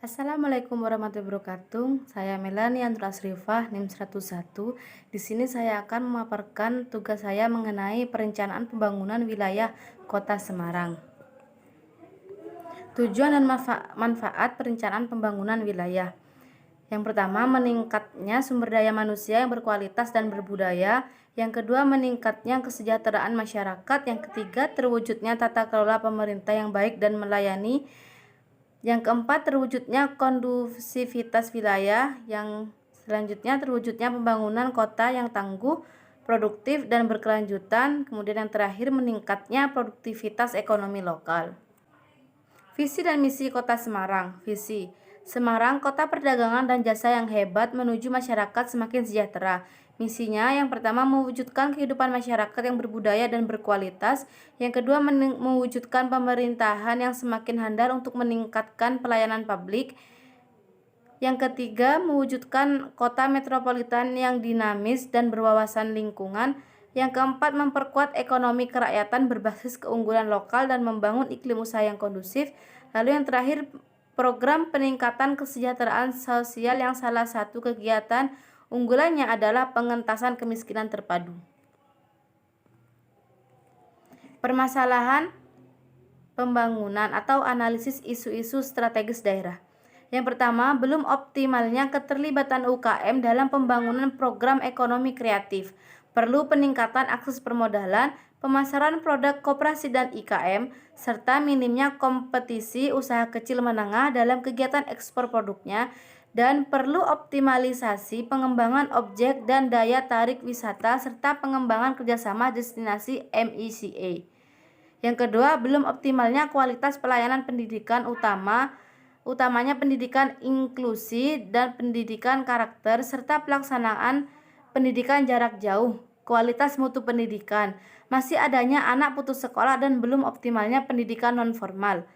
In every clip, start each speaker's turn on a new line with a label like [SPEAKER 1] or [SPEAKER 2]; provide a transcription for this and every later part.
[SPEAKER 1] Assalamualaikum warahmatullahi wabarakatuh. Saya Melani Antur Asrifah, NIM 101. Di sini saya akan memaparkan tugas saya mengenai perencanaan pembangunan wilayah Kota Semarang. Tujuan dan manfaat perencanaan pembangunan wilayah. Yang pertama, meningkatnya sumber daya manusia yang berkualitas dan berbudaya. Yang kedua, meningkatnya kesejahteraan masyarakat. Yang ketiga, terwujudnya tata kelola pemerintah yang baik dan melayani. Yang keempat, terwujudnya kondusivitas wilayah. Yang selanjutnya, terwujudnya pembangunan kota yang tangguh, produktif, dan berkelanjutan. Kemudian yang terakhir, meningkatnya produktivitas ekonomi lokal. Visi dan misi Kota Semarang. Visi: Semarang, kota perdagangan dan jasa yang hebat menuju masyarakat semakin sejahtera. Misinya yang pertama, mewujudkan kehidupan masyarakat yang berbudaya dan berkualitas. Yang kedua, mewujudkan pemerintahan yang semakin handal untuk meningkatkan pelayanan publik. Yang ketiga, mewujudkan kota metropolitan yang dinamis dan berwawasan lingkungan. Yang keempat, memperkuat ekonomi kerakyatan berbasis keunggulan lokal dan membangun iklim usaha yang kondusif. Lalu yang terakhir, program peningkatan kesejahteraan sosial yang salah satu kegiatan unggulannya adalah pengentasan kemiskinan terpadu. Permasalahan pembangunan atau analisis isu-isu strategis daerah. Yang pertama, belum optimalnya keterlibatan UKM dalam pembangunan program ekonomi kreatif. Perlu peningkatan akses permodalan, pemasaran produk koperasi dan IKM, serta minimnya kompetisi usaha kecil menengah dalam kegiatan ekspor produknya, dan perlu optimalisasi pengembangan objek dan daya tarik wisata serta pengembangan kerjasama destinasi MICA. Yang kedua, belum optimalnya kualitas pelayanan pendidikan utamanya pendidikan inklusi dan pendidikan karakter serta pelaksanaan pendidikan jarak jauh, kualitas mutu pendidikan, masih adanya anak putus sekolah dan belum optimalnya pendidikan nonformal.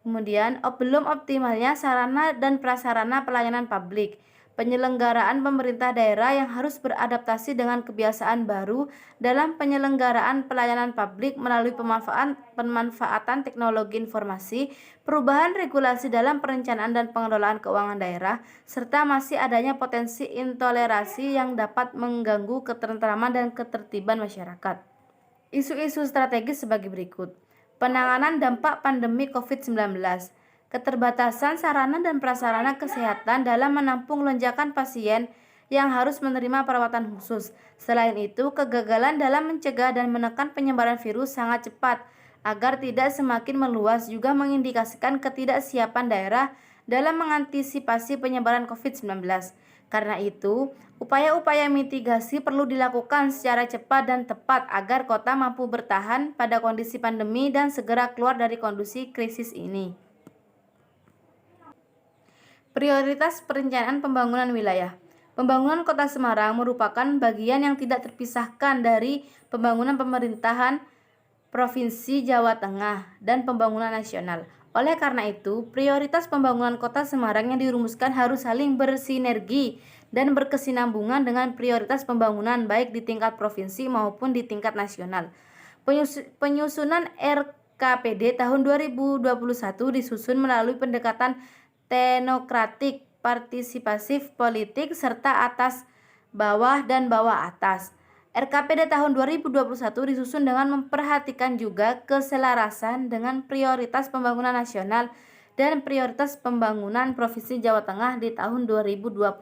[SPEAKER 1] Kemudian, belum optimalnya sarana dan prasarana pelayanan publik. Penyelenggaraan pemerintah daerah yang harus beradaptasi dengan kebiasaan baru dalam penyelenggaraan pelayanan publik melalui pemanfaatan teknologi informasi, perubahan regulasi dalam perencanaan dan pengelolaan keuangan daerah, serta masih adanya potensi intoleransi yang dapat mengganggu ketentraman dan ketertiban masyarakat. Isu-isu strategis sebagai berikut. Penanganan dampak pandemi COVID-19. Keterbatasan sarana dan prasarana kesehatan dalam menampung lonjakan pasien yang harus menerima perawatan khusus. Selain itu, kegagalan dalam mencegah dan menekan penyebaran virus sangat cepat agar tidak semakin meluas juga mengindikasikan ketidaksiapan daerah dalam mengantisipasi penyebaran COVID-19. Karena itu, upaya-upaya mitigasi perlu dilakukan secara cepat dan tepat agar kota mampu bertahan pada kondisi pandemi dan segera keluar dari kondisi krisis ini. Prioritas perencanaan pembangunan wilayah. Pembangunan Kota Semarang merupakan bagian yang tidak terpisahkan dari pembangunan pemerintahan Provinsi Jawa Tengah dan pembangunan nasional. Oleh karena itu, prioritas pembangunan Kota Semarang yang dirumuskan harus saling bersinergi dan berkesinambungan dengan prioritas pembangunan baik di tingkat provinsi maupun di tingkat nasional. Penyusunan RKPD tahun 2021 disusun melalui pendekatan teknokratik, partisipasif politik, serta atas bawah dan bawah atas. RKPD tahun 2021 disusun dengan memperhatikan juga keselarasan dengan prioritas pembangunan nasional dan prioritas pembangunan Provinsi Jawa Tengah di tahun 2021.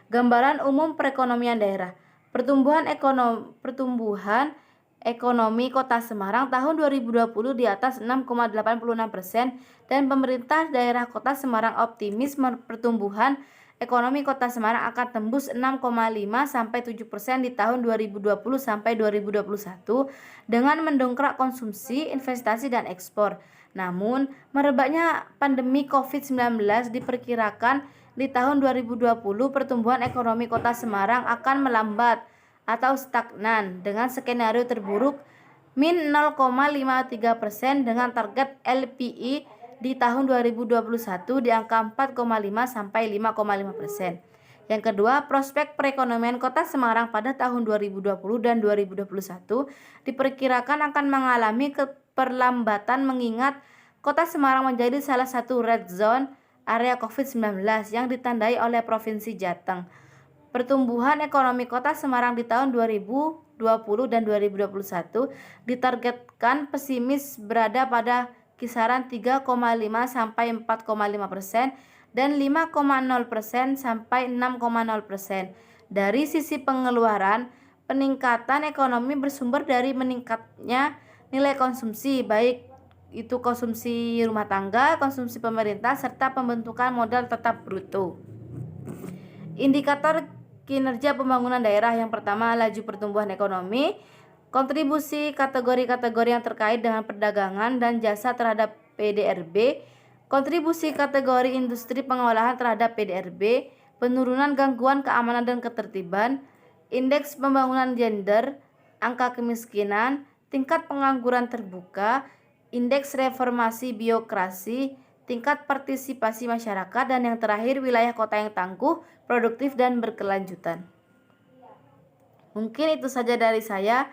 [SPEAKER 1] Gambaran umum perekonomian daerah. Pertumbuhan ekonomi Kota Semarang tahun 2020 di atas 6,86% dan pemerintah daerah Kota Semarang optimis pertumbuhan ekonomi Kota Semarang akan tembus 6,5-7% di tahun 2020 sampai 2021 dengan mendongkrak konsumsi, investasi, dan ekspor. Namun, merebaknya pandemi COVID-19 diperkirakan di tahun 2020 pertumbuhan ekonomi Kota Semarang akan melambat atau stagnan dengan skenario terburuk min 0,53% dengan target LPI di tahun 2021 di angka 4,5-5,5%. Yang kedua, prospek perekonomian Kota Semarang pada tahun 2020 dan 2021 diperkirakan akan mengalami perlambatan mengingat Kota Semarang menjadi salah satu red zone area COVID-19 yang ditandai oleh Provinsi Jateng. Pertumbuhan ekonomi Kota Semarang di tahun 2020 dan 2021 ditargetkan pesimis berada pada kisaran 3,5 sampai 4,5% dan 5,0% sampai 6,0%. Dari sisi pengeluaran, peningkatan ekonomi bersumber dari meningkatnya nilai konsumsi, baik itu konsumsi rumah tangga, konsumsi pemerintah, serta pembentukan modal tetap bruto. Indikator kinerja pembangunan daerah yang pertama, laju pertumbuhan ekonomi, kontribusi kategori-kategori yang terkait dengan perdagangan dan jasa terhadap PDRB, kontribusi kategori industri pengolahan terhadap PDRB, penurunan gangguan keamanan dan ketertiban, indeks pembangunan gender, angka kemiskinan, tingkat pengangguran terbuka, indeks reformasi birokrasi, tingkat partisipasi masyarakat, dan yang terakhir wilayah kota yang tangguh, produktif, dan berkelanjutan. Mungkin itu saja dari saya.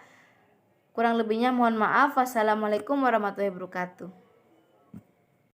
[SPEAKER 1] Kurang lebihnya mohon maaf. Wassalamualaikum warahmatullahi wabarakatuh.